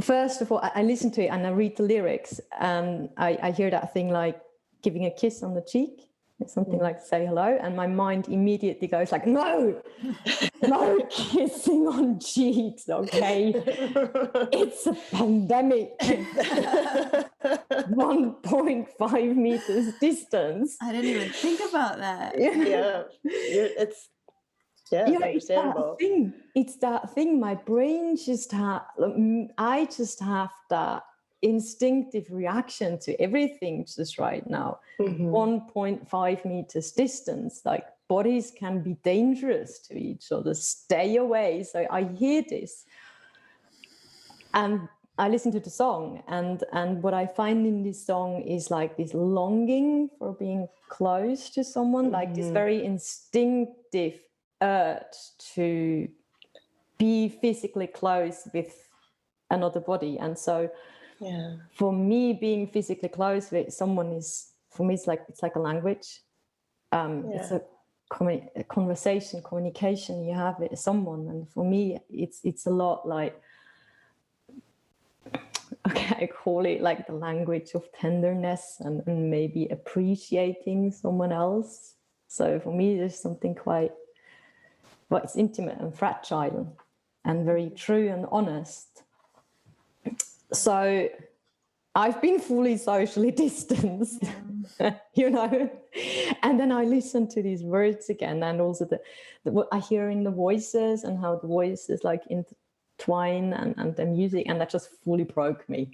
first of all, I listen to it and I read the lyrics, and I hear that thing like giving a kiss on the cheek. It's something like say hello, and my mind immediately goes like, no kissing on cheeks, okay? It's a pandemic. 1.5 meters distance. I didn't even think about that. Yeah, it's understandable. It's that thing. My brain I just have that instinctive reaction to everything just right now. 1.5 meters distance, like bodies can be dangerous to each other. Stay away. So I hear this and I listen to the song, and what I find in this song is like this longing for being close to someone, like this very instinctive urge to be physically close with another body. And so for me, being physically close with someone is, for me, it's like a language. It's a conversation, communication you have with someone. And for me, it's a lot like, okay, I call it like the language of tenderness and maybe appreciating someone else. So for me, there's something quite, well, it's intimate and fragile and very true and honest. So I've been fully socially distanced, you know, and then I listen to these words again, and also what I hear in the voices and how the voices like intertwine and the music, and that just fully broke me.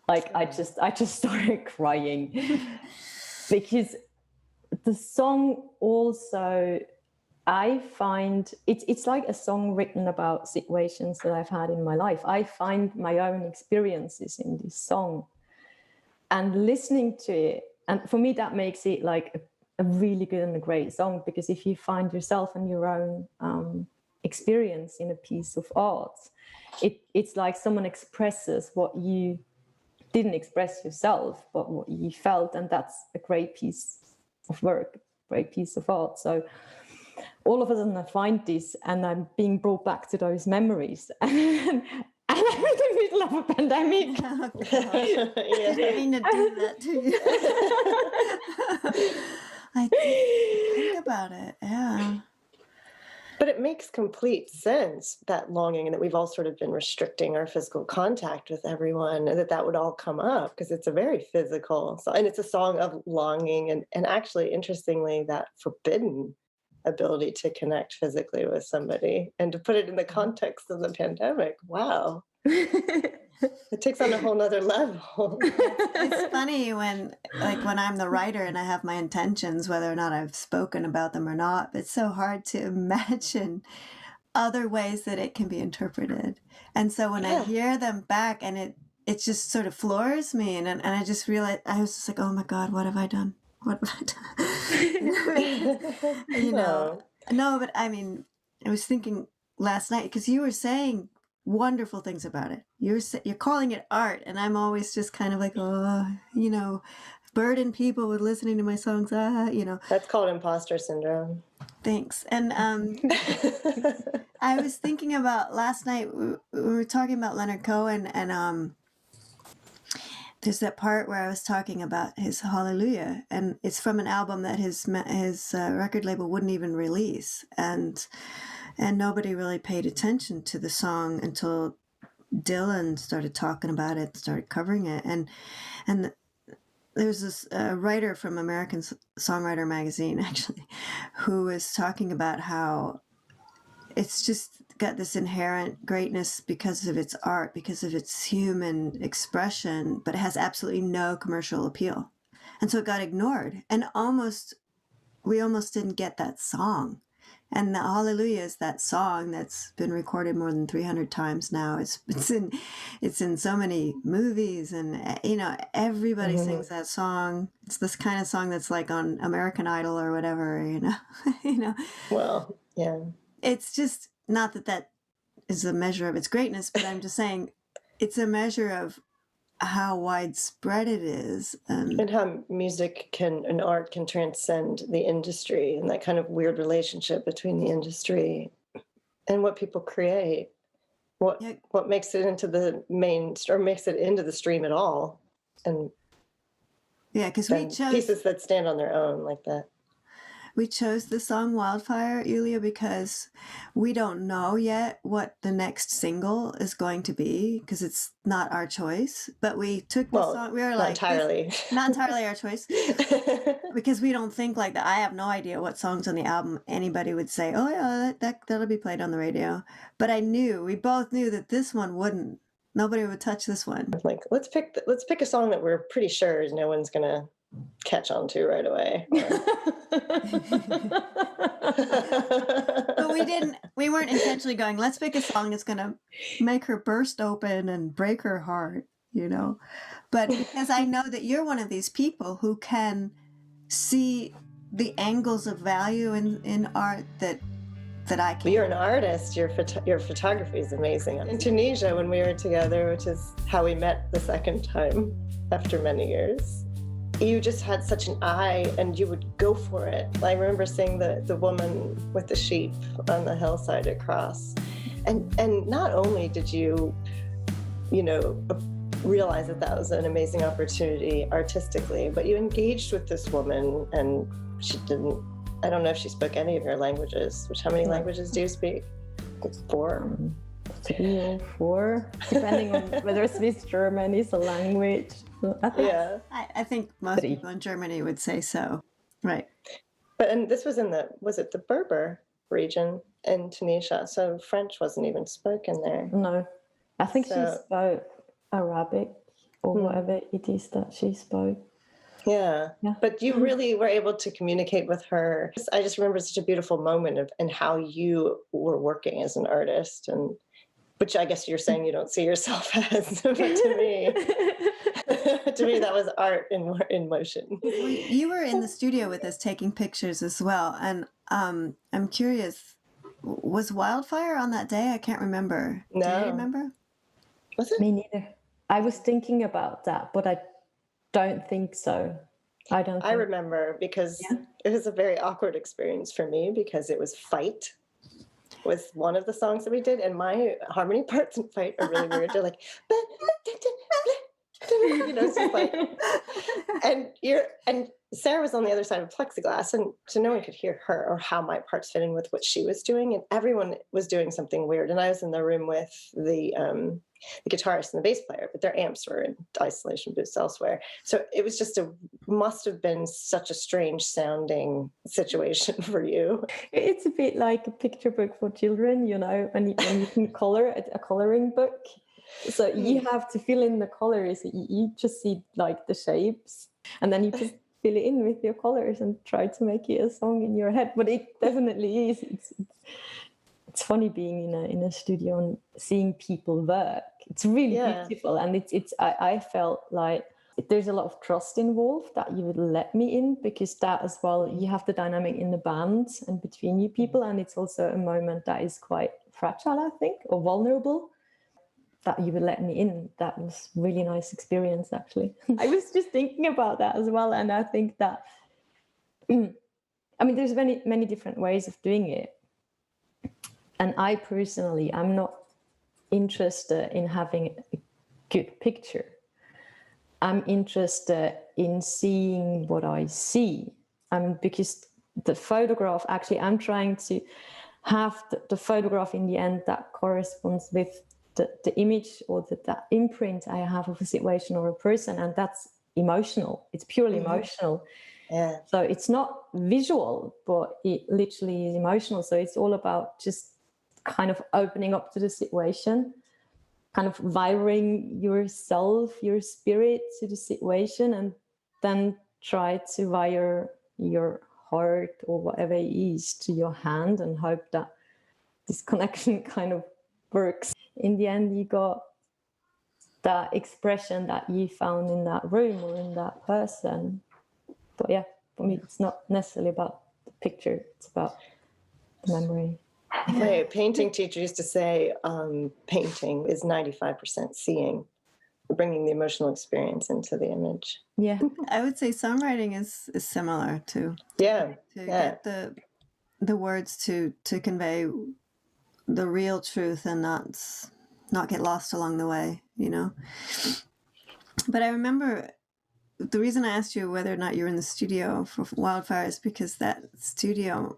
Like I just started crying because the song also, I find it's like a song written about situations that I've had in my life. I find my own experiences in this song and listening to it. And for me, that makes it like a really good and a great song, because if you find yourself and your own experience in a piece of art, it's like someone expresses what you didn't express yourself, but what you felt. And that's a great piece of work, great piece of art. So all of a sudden I find this and I'm being brought back to those memories. And I'm in the middle of a pandemic. Oh, I didn't mean to do that to you. I didn't think about it. Yeah. But it makes complete sense, that longing, and that we've all sort of been restricting our physical contact with everyone, and that would all come up because it's a very physical song, and it's a song of longing, and actually, interestingly, that forbidden ability to connect physically with somebody, and to put it in the context of the pandemic. Wow. It takes on a whole nother level. It's funny when I'm the writer and I have my intentions, whether or not I've spoken about them or not, but it's so hard to imagine other ways that it can be interpreted. And so when I hear them back, and it just sort of floors me, and I just realized, I was just like, oh my God, what have I done? What have I done? You know, no, but I mean, I was thinking last night, because you were saying wonderful things about it. You're calling it art, and I'm always just kind of like, oh, you know, burden people with listening to my songs. You know, that's called imposter syndrome. Thanks. And I was thinking about last night, we were talking about Leonard Cohen, and there's that part where I was talking about his Hallelujah, and it's from an album that his record label wouldn't even release, and nobody really paid attention to the song until Dylan started talking about it, started covering it, and there's this writer from American Songwriter magazine, actually, who was talking about how it's just got this inherent greatness because of its art, because of its human expression, but it has absolutely no commercial appeal. And so it got ignored. And almost we almost didn't get that song. And the Hallelujah is that song that's been recorded more than 300 times now. It's in so many movies, and everybody sings that song. It's this kind of song that's like on American Idol or whatever. Well, yeah. It's just not that is a measure of its greatness, but I'm just saying it's a measure of how widespread it is, and how music and art can transcend the industry, and that kind of weird relationship between the industry and what people create, what makes it into the or makes it into the stream at all, and because we chose pieces that stand on their own like that. We chose the song Wildfire, Yulia, because we don't know yet what the next single is going to be, because it's not our choice. But we took the song. We were not like, entirely. Not entirely our choice. Because we don't think like that. I have no idea what songs on the album anybody would say, oh yeah, that'll be played on the radio. But we both knew that this one wouldn't. Nobody would touch this one. Like, let's pick a song that we're pretty sure no one's gonna catch on to right away. But we weren't intentionally going, let's pick a song that's going to make her burst open and break her heart, But because I know that you're one of these people who can see the angles of value in art that I can. You're an artist. Your photography is amazing. In Tunisia, when we were together, which is how we met the second time after many years, you just had such an eye, and you would go for it. I remember seeing the woman with the sheep on the hillside across, and not only did you realize that was an amazing opportunity artistically, but you engaged with this woman, and I don't know if she spoke any of your languages. How many languages do you speak? 4? 3 or 4, depending on whether Swiss German is a language. I think most people in Germany would say so, right? And this was was it the Berber region in Tunisia? So French wasn't even spoken there. No, I think she spoke Arabic or whatever it is that she spoke. Yeah, but you really were able to communicate with her. I just remember such a beautiful moment and how you were working as an artist, and which I guess you're saying you don't see yourself as, but to me, that was art in motion. You were in the studio with us taking pictures as well, and I'm curious, was Wildfire on that day? I can't remember. No. Do you remember? Was it? Me neither. I was thinking about that, but I don't think so. I remember because it was a very awkward experience for me, because it was Fight was one of the songs that we did, and my harmony parts in Fight are really weird. They're like, it's just like, and Sarah was on the other side of plexiglass, and so no one could hear her or how my parts fit in with what she was doing, and everyone was doing something weird. And I was in the room with the guitarist and the bass player, but their amps were in isolation booths elsewhere. So it was just must have been such a strange sounding situation for you. It's a bit like a picture book for children, when you can color a coloring book. So you have to fill in the colors. You just see like the shapes, and then you just fill it in with your colors and try to make it a song in your head. But it definitely is. It's funny being in a studio and seeing people work. It's really beautiful, and I felt like there's a lot of trust involved that you would let me in, because that as well, you have the dynamic in the band and between you people, and it's also a moment that is quite fragile, I think, or vulnerable, that you would let me in. That was a really nice experience, actually. I was just thinking about that as well, and I think that there's many different ways of doing it. And I personally, I'm not interested in having a good picture. I'm interested in seeing what I see. Because the photograph, actually, I'm trying to have the photograph in the end that corresponds with the image or the imprint I have of a situation or a person. And that's emotional. It's purely emotional. Yeah. So it's not visual, but it literally is emotional. So it's all about just kind of opening up to the situation, kind of wiring yourself, your spirit to the situation, and then try to wire your heart or whatever it is to your hand, and hope that this connection kind of works. In the end, you got that expression that you found in that room or in that person. But yeah, for me, it's not necessarily about the picture, it's about the memory. My painting teacher used to say, painting is 95% seeing, bringing the emotional experience into the image. Yeah. I would say songwriting is similar to Yeah. get the words to convey the real truth and not get lost along the way, you know. But I remember the reason I asked you whether or not you were in the studio for Wildfire is because that studio,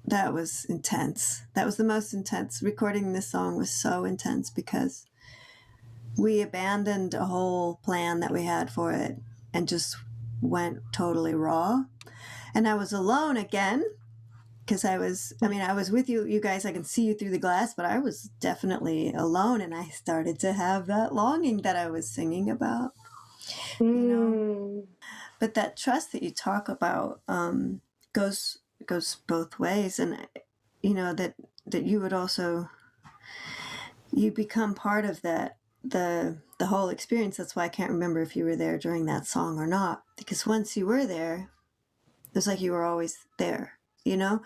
that was intense. That was the most intense. Recording this song was so intense because we abandoned a whole plan that we had for it and just went totally raw. And I was alone again because I was with you guys. I can see you through the glass, but I was definitely alone. And I started to have that longing that I was singing about, you know. But that trust that you talk about goes both ways. And, you know, that you would also, you become part of that, the whole experience. That's why I can't remember if you were there during that song or not, because once you were there, it was like you were always there, you know.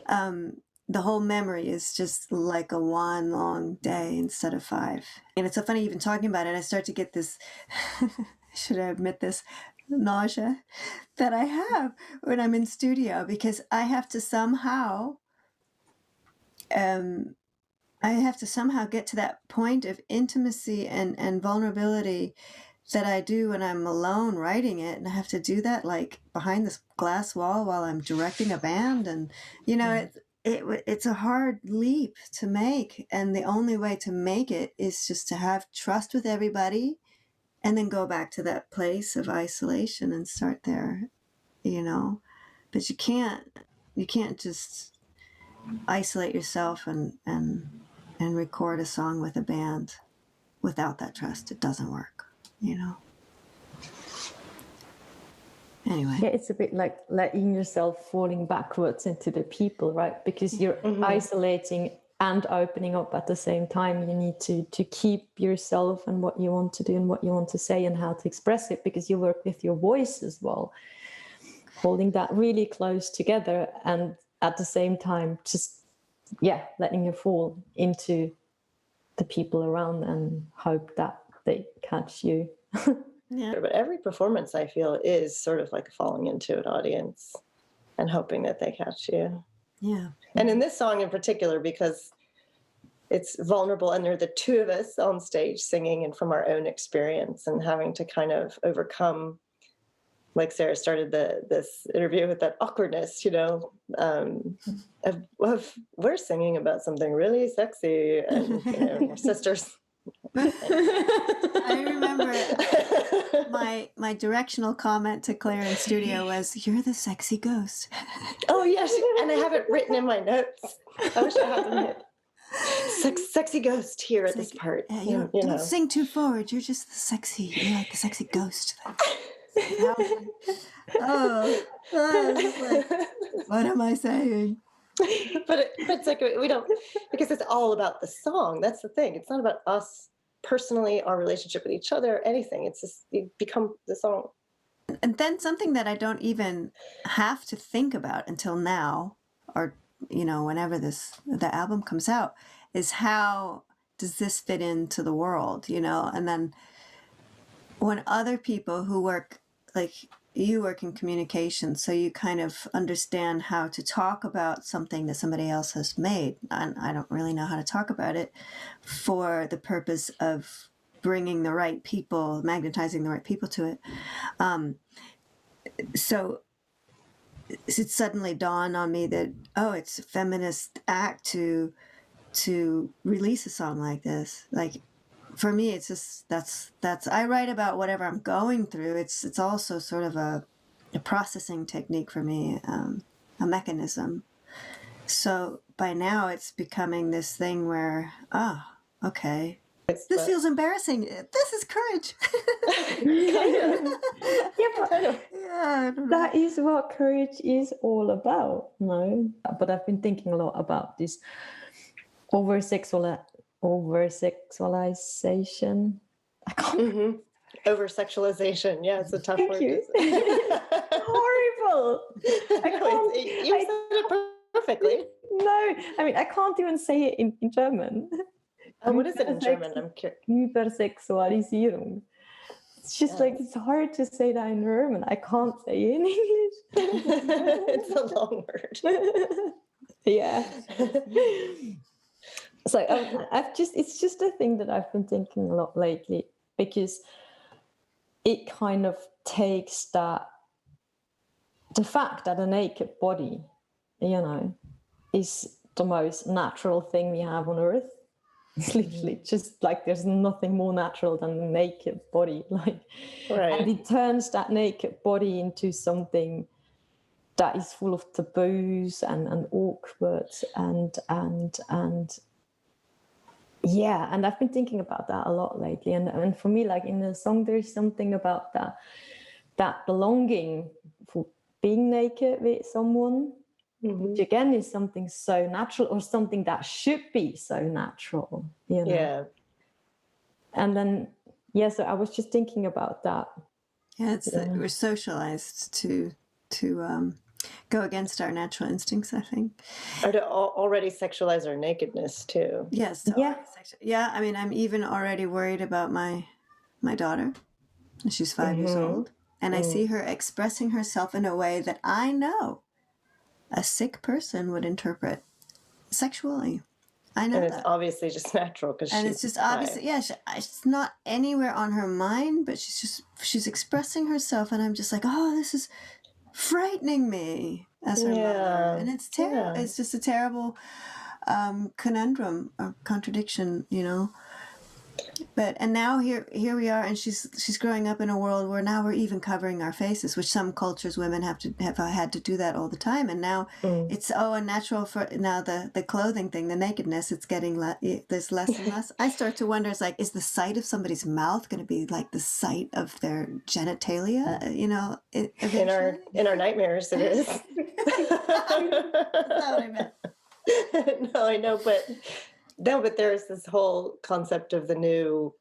The whole memory is just like a one long day instead of 5. And it's so funny even talking about it, I start to get this should I admit this, nausea that I have when I'm in studio, because I have to somehow get to that point of intimacy and vulnerability that I do when I'm alone writing it. And I have to do that like behind this glass wall while I'm directing a band. And, you know, it's a hard leap to make. And the only way to make it is just to have trust with everybody and then go back to that place of isolation and start there, you know. But you can't just isolate yourself and record a song with a band without that trust. It doesn't work, you know. Anyway. Yeah, it's a bit like letting yourself falling backwards into the people, right? Because you're isolating and opening up at the same time. You need to keep yourself and what you want to do and what you want to say and how to express it, because you work with your voice as well, holding that really close together, and at the same time just letting you fall into the people around and hope that they catch you. Yeah. But every performance, I feel, is sort of like falling into an audience and hoping that they catch you. Yeah. And in this song in particular, because it's vulnerable and there are the two of us on stage singing and from our own experience and having to kind of overcome, like Sarah started this interview with that awkwardness, you know, of we're singing about something really sexy and, you know, we're sisters. I remember my directional comment to Claire in studio was, "You're the sexy ghost." Oh yes, and I have it written in my notes. I wish I had them here. Sexy ghost here at this part. Yeah, you don't know. sing too forward. You're just the sexy. You're like the sexy ghost. What am I saying? But it's like we don't, because it's all about the song. That's the thing. It's not about us personally, our relationship with each other, anything. It's just you become the song. And then something that I don't even have to think about until now, or you know, whenever the album comes out, is how does this fit into the world, you know? And then when other people who work, like you work in communication, so you kind of understand how to talk about something that somebody else has made. And I don't really know how to talk about it for the purpose of bringing the right people, magnetizing the right people to it. So it suddenly dawned on me that, oh, it's a feminist act to release a song like this. Like, for me, it's just that's I write about whatever I'm going through. It's also sort of a processing technique for me, a mechanism. So by now it's becoming this thing where, okay, This feels embarrassing. This is courage. Yeah, but Yeah, I don't know. that is what courage is all about, no? But I've been thinking a lot about this over-sexualization. I can't. Over sexualization. Yeah, it's a tough Thank word. you. Horrible. You said it perfectly. No, I mean, I can't even say it in German. Oh, what is it in German? I'm curious. Übersexualisierung. It's just like, it's hard to say that in German. I can't say it in English. It's a long word. Yeah. So it's just a thing that I've been thinking a lot lately, because it kind of takes the fact that a naked body, is the most natural thing we have on earth. It's literally just like there's nothing more natural than a naked body. Right. And it turns that naked body into something that is full of taboos and awkward and yeah, and I've been thinking about that a lot lately. And for me, like in the song, there's something about that belonging for being naked with someone, which again is something so natural, or something that should be so natural, Yeah. And then, so I was just thinking about that. Yeah, we're socialized to go against our natural instincts, I think. Or to already sexualize our nakedness too. Yes. Yeah. I mean, I'm even already worried about my daughter. She's 5 years old, and I see her expressing herself in a way that I know a sick person would interpret sexually. I know and it's that. Obviously just natural because it's just obviously, it's not anywhere on her mind, but she's expressing herself, and I'm just like, oh, this is frightening me as her mother, and it's terrible. Yeah. It's just a terrible conundrum or contradiction, and now here we are, and she's growing up in a world where now we're even covering our faces, which some cultures women have had to do that all the time, and now it's unnatural for now the clothing thing, the nakedness. It's getting there's less and less. I start to wonder, it's like, is the sight of somebody's mouth going to be like the sight of their genitalia? Eventually? In our nightmares, it is. That's not what I meant. No, I know, but there's this whole concept of the new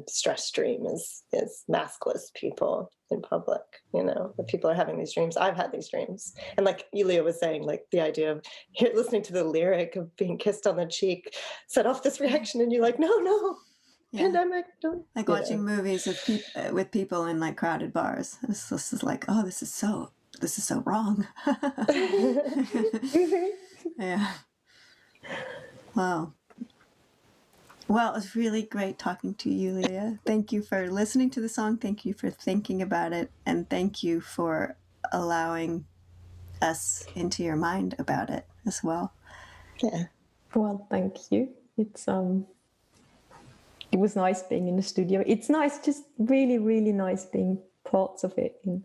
stress dream is maskless people in public. That people are having these dreams. I've had these dreams, and like Yulia was saying, like the idea of listening to the lyric of being kissed on the cheek set off this reaction, and you're like, no, pandemic, don't. Like watching movies with people in like crowded bars. This is like, oh, this is so wrong. Yeah. Wow. Well, it was really great talking to you, Leah. Thank you for listening to the song. Thank you for thinking about it. And thank you for allowing us into your mind about it as well. Yeah. Well, thank you. It was nice being in the studio. It's nice, just really, really nice being parts of it in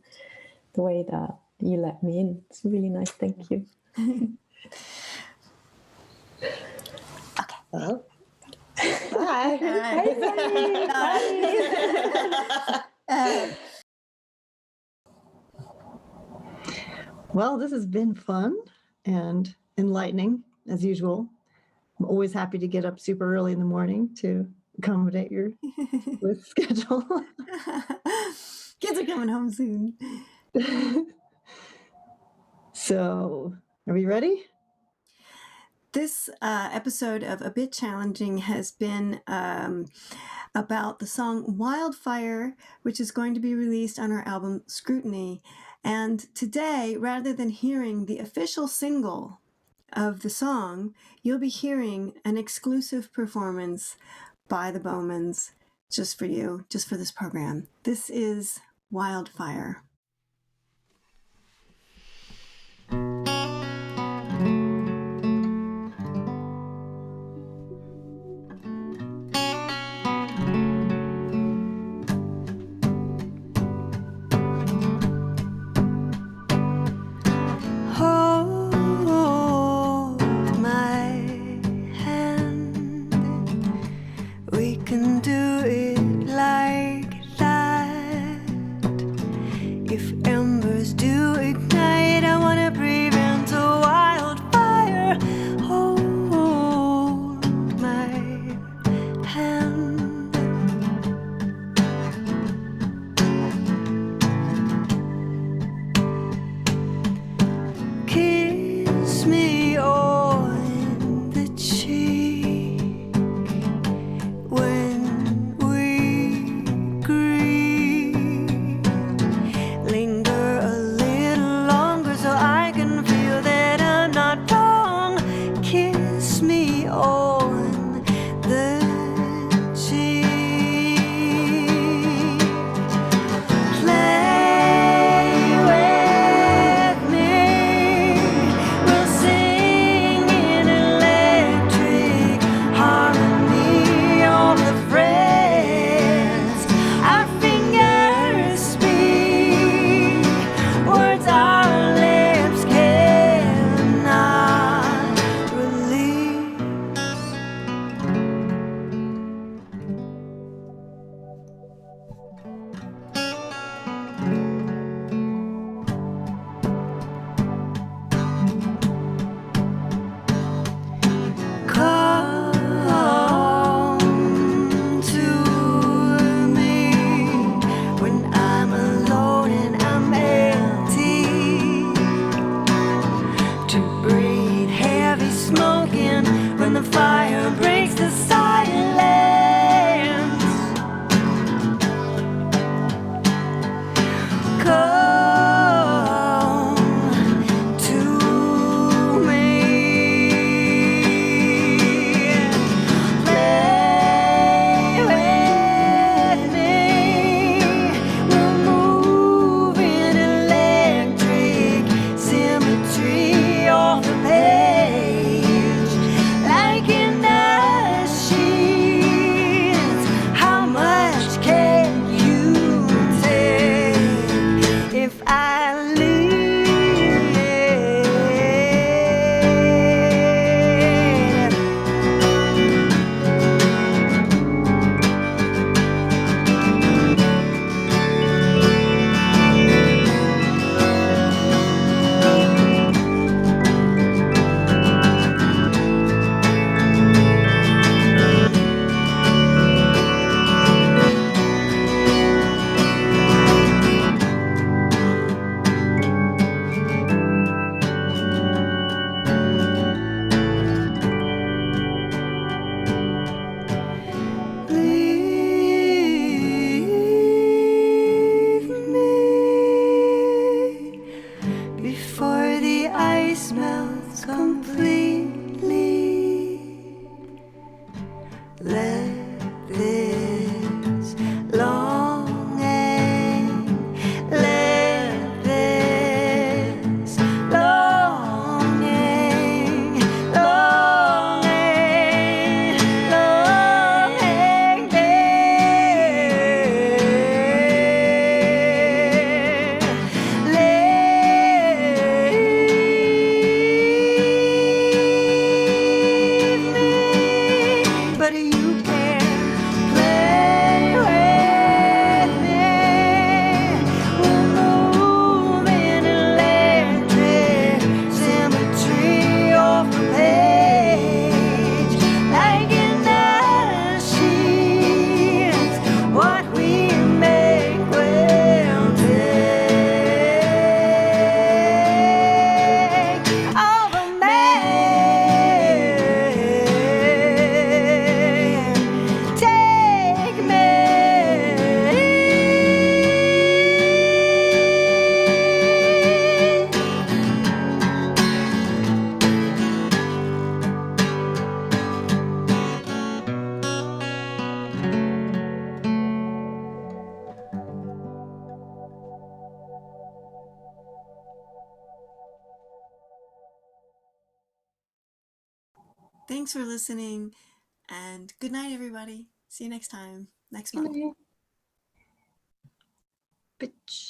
the way that you let me in. It's really nice. Thank you. Okay. Well, bye. Bye. Well, this has been fun and enlightening, as usual. I'm always happy to get up super early in the morning to accommodate your schedule. Kids are coming home soon. So, are we ready? This episode of A Bit Challenging has been about the song Wildfire, which is going to be released on our album Scrutiny. And today, rather than hearing the official single of the song, you'll be hearing an exclusive performance by the Bowmans just for you, just for this program. This is Wildfire. Hold my hand. We on the cheek. Play with me, we'll sing in electric harmony of the frets. Our fingers speak words our lips cannot release. Come to me when I'm alone and I'm empty, to breathe heavy smoke in when the fire breaks the silence. Come to me. Play with me, we'll move in electric symmetry off the page, like in the sheets. How much can you take if I leave? Leave me before the ice melts completely. Let this longing, let this longing, longing, longing leave me, but you can play with me. We'll move in electric symmetry off the page, like in the sheets. What we make will take over me. Take me. Thanks for listening, and good night, everybody. See you next time, next month. Bitch.